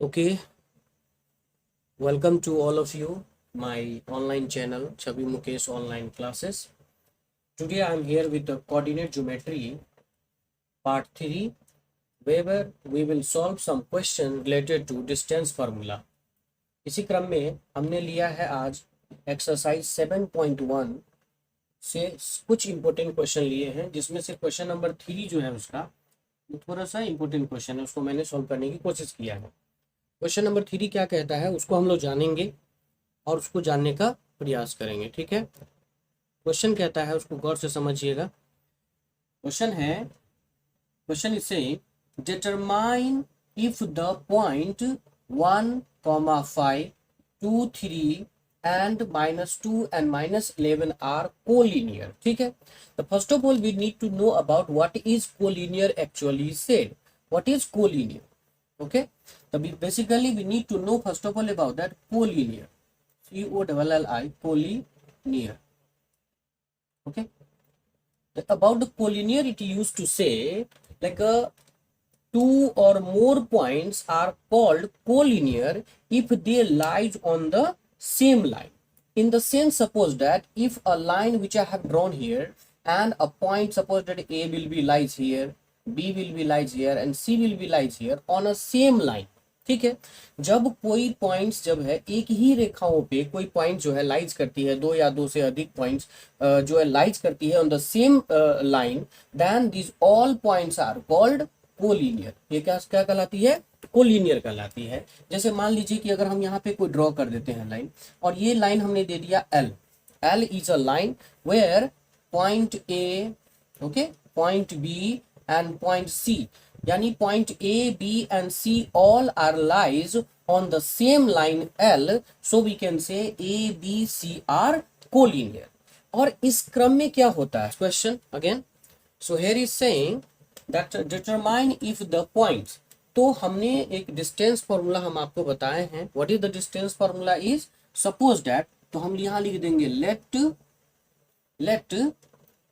Okay, welcome to all of you, my online channel Chabi Mukesh Online Classes. Today I am here with the coordinate geometry part 3, where we will solve some question related to distance formula. इसी क्रम में हमने लिया है आज exercise 7.1 से कुछ important question लिए हैं, जिसमें से क्वेश्चन नंबर 3 जो है उसका थोड़ा सा इंपॉर्टेंट क्वेश्चन है, उसको मैंने सॉल्व करने की कोशिश किया है। क्वेश्चन नंबर 3 क्या कहता है उसको हम लोग जानेंगे और उसको जानने का प्रयास करेंगे। ठीक है, क्वेश्चन कहता है, उसको गौर से समझिएगा। Question is saying determine if the point 1,5, 2, 3 and -2 and -11 are collinear. ठीक है, तो first of all we need to know about what is collinear actually said. What is collinear? Okay, so basically we need to know first of all about that collinear, C-O-L-L-I, collinear. Okay, about the collinear it used to say like two or more points are called collinear if they lies on the same line. In the sense, suppose that if a line which I have drawn here and a point, suppose that A will be lies here, B will be lies here and C will be lies here on a same line. ठीक है, जब कोई points जब है एक ही रेखाओं पे कोई पॉइंट जो है लाइज करती है, दो या दो से अधिक पॉइंट्स जो है लाइज करती है on the same line, then this all points are called collinear. ये क्या क्या कहलाती है? कोलिनियर कहलाती है। जैसे मान लीजिए कि अगर हम यहाँ पे कोई ड्रॉ कर देते हैं लाइन, और ये लाइन हमने दे दिया L. L is a line where point A, okay, point B and point C, यानी point A, B and C all are lies on the same line L, so we can say A, B, C are collinear. और इस क्रम में क्या होता है? Question again. So here is saying that determine if the points. तो हमने एक डिस्टेंस फॉर्मूला हम आपको बताए हैं। What is the distance formula is? Suppose that, तो हम यहाँ लिख देंगे let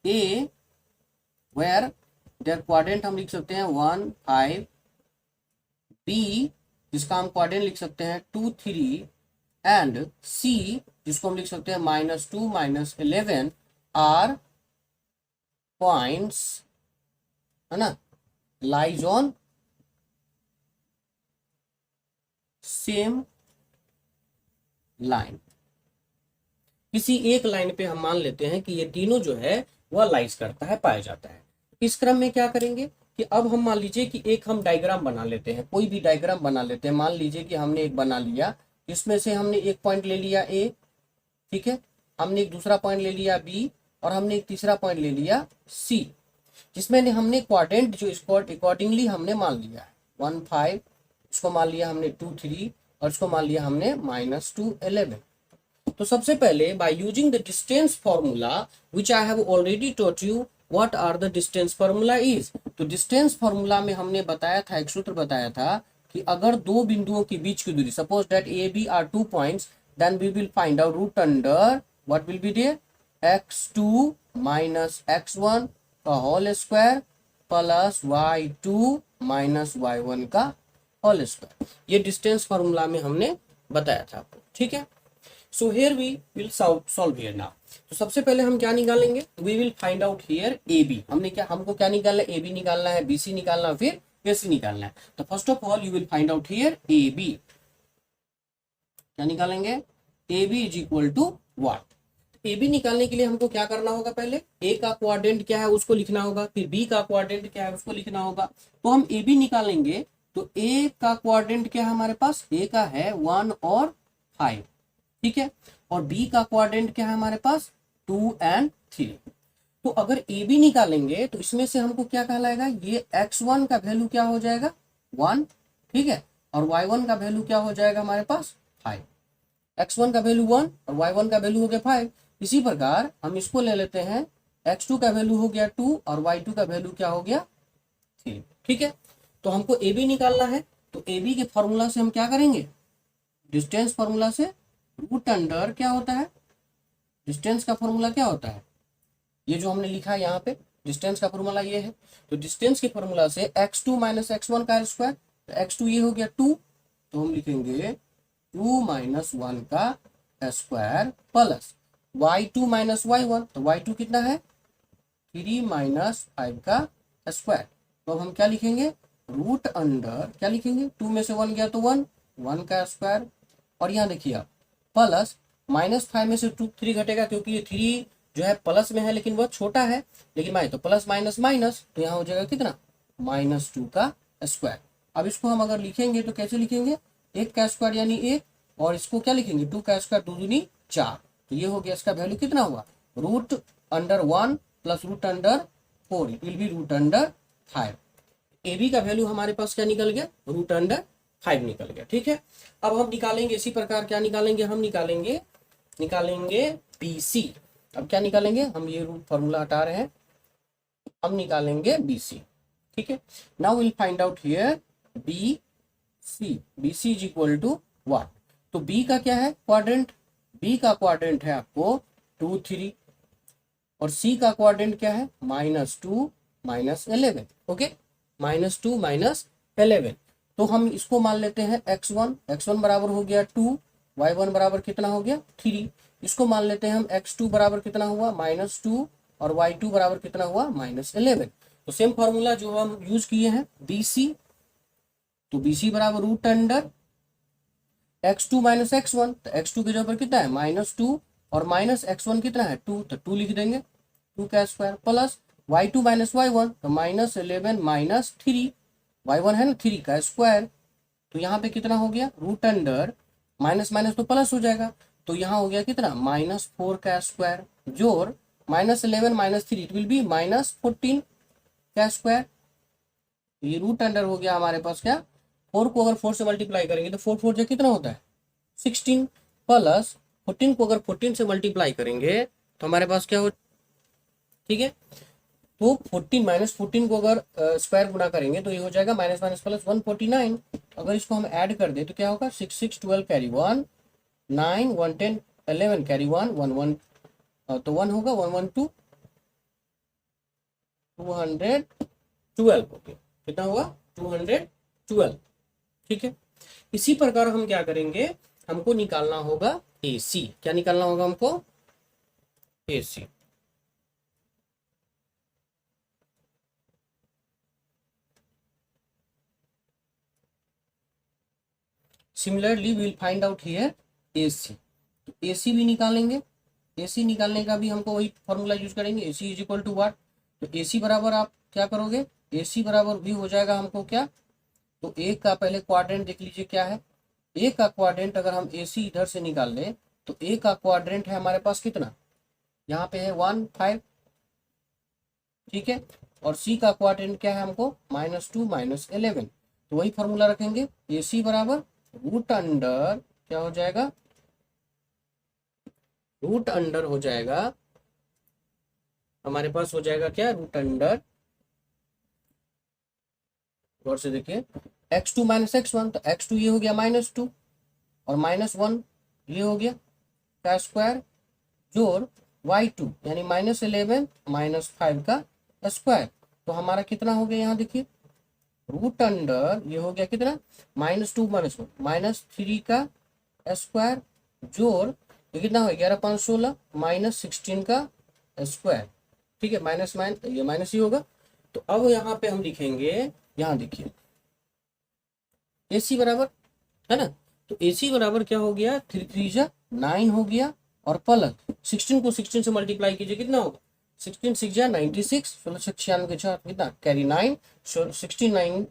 A where there quadrant हम लिख सकते हैं 1, 5, बी जिसका हम क्वाड्रेंट लिख सकते हैं 2, 3 एंड सी जिसको हम लिख सकते हैं -2, -11 आर पॉइंट्स, है ना, लाइज ऑन सेम लाइन। किसी एक लाइन पे हम मान लेते हैं कि ये तीनों जो है वह लाइज करता है, पाया जाता है। इस क्रम में क्या करेंगे कि अब हम मान लीजिए कि एक हम डायग्राम बना लेते हैं, कोई भी डायग्राम बना लेते हैं। मान लीजिए कि हमने एक बना लिया, इसमें से हमने एक पॉइंट ले लिया ए, ठीक है, हमने एक दूसरा पॉइंट ले लिया बी और हमने एक तीसरा पॉइंट ले लिया सी, जिसमें हमने क्वाड्रेंट जो इसको अकॉर्डिंगली हमने मान लिया है 1, 5, इसको मान लिया हमने 2, 3 और इसको मान लिया हमने -2, 11। तो सबसे पहले by using the distance formula which I have already taught you what are the distance formula is. तो डिस्टेंस फॉर्मूला में हमने बताया था, एक सूत्र बताया था कि अगर दो बिंदुओं के बीच की दूरी, suppose that A B are 2 points, then we will find out root under what will be there x2 - x1 का whole square plus y2 - y1 का होल स्क्वायर। ये डिस्टेंस फॉर्मूला में हमने बताया था आपको। ठीक है, so here we will solve here now. तो सबसे पहले हम क्या निकालेंगे? We will find out here A B. हमको क्या निकालना है? ए बी निकालना है, बी सी निकालना है, फिर ए सी निकालना है। तो first of all you will find out here A B. क्या निकालेंगे? A B is equal to what? A B निकालने के लिए हमको क्या करना होगा? पहले ए का क्वाड्रेंट क्या है उसको लिखना होगा, फिर बी का क्वाड्रेंट क्या है उसको लिखना होगा। तो हम ए बी निकालेंगे तो ए का क्वाड्रेंट क्या है हमारे पास? ए का है 1 और 5, ठीक है, और बी का क्वाड्रेंट क्या है हमारे पास? 2 and 3। तो अगर ए बी निकालेंगे तो इसमें से हमको क्या कहलाएगा? ये x1 का वैल्यू क्या हो जाएगा? 1, ठीक है, और y1 का वैल्यू क्या हो जाएगा हमारे पास? 5। x1 का वैल्यू 1 और y1 का वैल्यू हो गया 5। इसी प्रकार हम इसको ले लेते हैं, x2 का वैल्यू हो गया 2 और y2 का वैल्यू क्या हो गया? 3। ठीक है, तो हमको ए बी निकालना है। तो ए बी के फॉर्मूला से हम क्या करेंगे? डिस्टेंस फॉर्मूला से रूट अंडर क्या होता है? डिस्टेंस का फॉर्मूला क्या होता है? ये जो हमने लिखा है यहाँ पे डिस्टेंस का फॉर्मूला ये है। तो डिस्टेंस के फॉर्मूला से x2 - x1 का स्क्वायर, तो x2 ये हो गया 2 तो हम लिखेंगे 2 माइनस 1 का square plus y2 minus y1, तो y2 कितना है 3 माइनस 5 का स्क्वायर। तो अब हम क्या लिखेंगे रूट अंडर, क्या लिखेंगे 2 में से 1 गया तो 1 का स्क्वायर, और यहाँ देखिए आप प्लस -5 में से 3 घटेगा क्योंकि ये 3 जो है प्लस में है लेकिन वह छोटा है, लेकिन माइनस तो प्लस माइनस माइनस, तो यहाँ हो जाएगा कितना -2 का स्क्वायर। अब इसको हम अगर लिखेंगे तो कैसे लिखेंगे 1 का स्क्वायर यानी 1, और इसको क्या लिखेंगे 2 का स्क्वायर 2 दूनी 4, तो ये हो गया इसका वैल्यू कितना हुआ root under 1 plus root under 4, it will be root under 5। A B का वैल्यू हमारे पास क्या निकल गया रूट अंडर 5 निकल गया। ठीक है, अब हम निकालेंगे इसी प्रकार क्या निकालेंगे, हम निकालेंगे बी सी। अब क्या निकालेंगे, हम ये रूट फॉर्मूला हटा रहे हैं, हम निकालेंगे बी सी। ठीक है, now will find out here B C is equal to what. तो बी का क्या है क्वाड्रेंट, बी का क्वाड्रेंट है आपको 2 3, और सी का क्वाड्रेंट क्या है -2 -11। ओके, -2 -11, तो हम इसको मान लेते हैं x1 बराबर हो गया 2, y1 बराबर कितना हो गया 3, इसको मान लेते हैं हम x2 बराबर कितना हुआ -2, और y2 बराबर कितना हुआ -11। तो सेम फॉर्मूला जो हम यूज किए हैं BC, तो BC बराबर root under x2 minus x1, तो x2 के जगह पर कितना है -2, और माइनस x1 कितना है 2, तो 2 लिख देंगे 2 का square, plus y2 minus y1, तो -11 माइनस 3, y1 है ना 3 का स्क्वायर, तो यहाँ पे कितना हो गया रूट अंडर माइनस माइनस तो प्लस हो जाएगा, तो यहाँ हो गया कितना -4 का स्क्वायर, जोर -11 माइनस 3 इट विल बी -14 का स्क्वायर। ये रूट अंडर हो गया हमारे पास क्या 4 को अगर 4 से मल्टीप्लाई करेंगे तो 4 4 जो कितना होता है 16, प्लस 14 को अगर 14 से मल्टीप्लाई करेंगे तो हमारे पास क्या हो, ठीक है, तो 14 -14 को अगर स्क्वायर गुना करेंगे तो ये हो जाएगा माइनस माइनस प्लस 149। अगर इसको हम ऐड कर दे तो क्या होगा 6 6 12 कैरी 1 9 1 10 11 कैरी 1 1 1, तो 1 होगा 1 1 2 212 हो गया, कितना हुआ 212। ठीक है, इसी प्रकार हम क्या करेंगे, हमको निकालना होगा AC। क्या निकालना होगा हमको AC। Similarly we will find out here AC, तो AC भी निकालेंगे। AC निकालने का भी हमको वही फॉर्मूला यूज करेंगे, AC is equal to what, तो AC बराबर आप क्या करोगे, AC बराबर भी हो जाएगा हमको क्या, तो A का पहले क्वाड्रेंट देख लीजिए क्या है, A का क्वाड्रेंट अगर हम AC इधर से निकाल लें तो A का क्वाड्रेंट है हमारे पास कितना, यहाँ पे है 1 5, ठीक है, और C का क्वाड्रेंट क्या है हमको -2 -11, तो वही फॉर्मूला रखेंगे AC बराबर रूट अंडर क्या हो जाएगा, रूट अंडर हो जाएगा हमारे पास हो जाएगा क्या रूट अंडर, गौर से देखिए x2 माइनस x1, तो x2 ये हो गया -2 और -1 ये हो गया का स्क्वायर, जोर y2 यानी -11 -5 का स्क्वायर, तो हमारा कितना हो गया यहाँ देखिए रूट अंडर ये हो गया कितना -2 -1 -3 का स्क्वायर, जोर ये कितना हो 11 5 16 -16 का स्क्वायर। ठीक है, माइनस ये माइनस ही होगा। तो अब यहाँ पे हम लिखेंगे, यहाँ देखिए AC बराबर है ना, तो AC बराबर क्या हो गया 3 3 जा 9 हो गया, और प्लस 16 को 16 से मल्टीप्लाई कीजिए कितना होगा 16 6 जा 96, 16 96 के साथ कितना कैरी 9, 16 9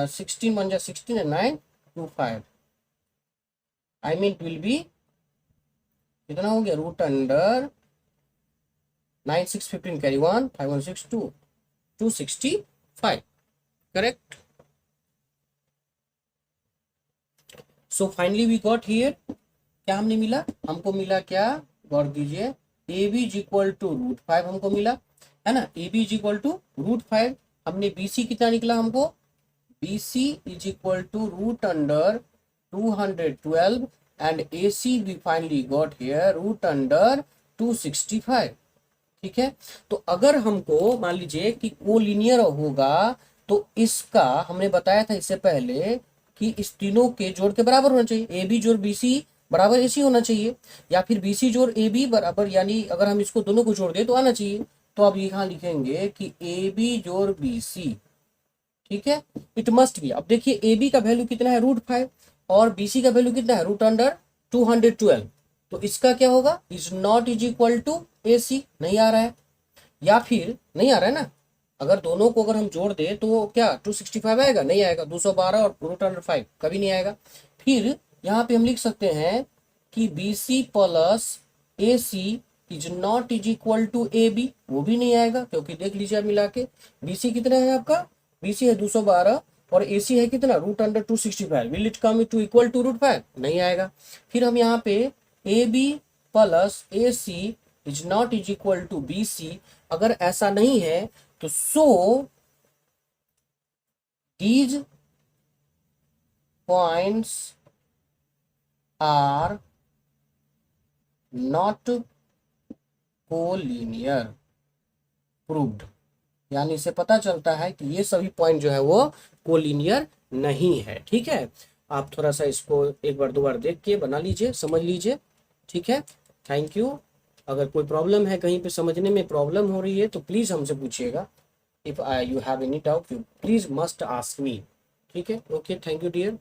16 1 जा 16 and 9 2 5, I mean it will be कितना हो गया root under 9 6 15 carry 1 5 1 6 2 265, correct. So finally we got here, क्या हमने मिला, हमको मिला क्या गौर दीजिए AB इज इक्वल टू √5 हमको मिला है ना, AB इज इक्वल टू √5। हमने BC कितना निकला हमको, BC is equal to root under 212 and AC we finally got here root under 265। ठीक है, तो अगर हमको मान लीजिए कि कोलिनियर होगा तो इसका हमने बताया था इससे पहले कि इस तीनों के जोड़ के बराबर होना चाहिए, ए बी जोड़ बी सी बराबर ए सी होना चाहिए, या फिर बी सी जोड़ ए बी बराबर, यानी अगर हम इसको दोनों को जोड़ दें तो आना चाहिए। तो अब यहाँ लिखेंगे कि ए बी जोड़ बी सी, ठीक है, इट मस्ट बी। अब देखिए ए बी का वैल्यू कितना है √5 और बी सी का वैल्यू कितना है √212, तो इसका क्या होगा, is not is equal to A C, नहीं आ रहा है, या फिर नहीं आ रहा है ना, अगर दोनों को अगर हम जोड़ दें तो क्या 265 आएगा, नहीं आएगा, 212 और √5 कभी नहीं आएगा। फिर यहाँ पे हम लिख सकते हैं कि B C plus A C is not is equal to A B, वो भी नहीं आएगा, क्योंकि देख लीजिए आप मिला के बी सी कितना है आपका, बी सी है 212 और ए सी है कितना √265, will it come to equal to √5, नहीं आएगा। फिर हम यहाँ पे A B plus A C is not is equal to B C, अगर ऐसा नहीं है तो so these points are not collinear proved, यानी इससे पता चलता है कि ये सभी पॉइंट जो है वो कोलिनियर नहीं है। ठीक है, आप थोड़ा सा इसको एक बार दो बार देख के बना लीजिए, समझ लीजिए। ठीक है, थैंक यू। अगर कोई प्रॉब्लम है, कहीं पे समझने में प्रॉब्लम हो रही है तो प्लीज़ हमसे पूछिएगा। If you have any doubt you please must ask me. ठीक है, ओके, थैंक यू डियर।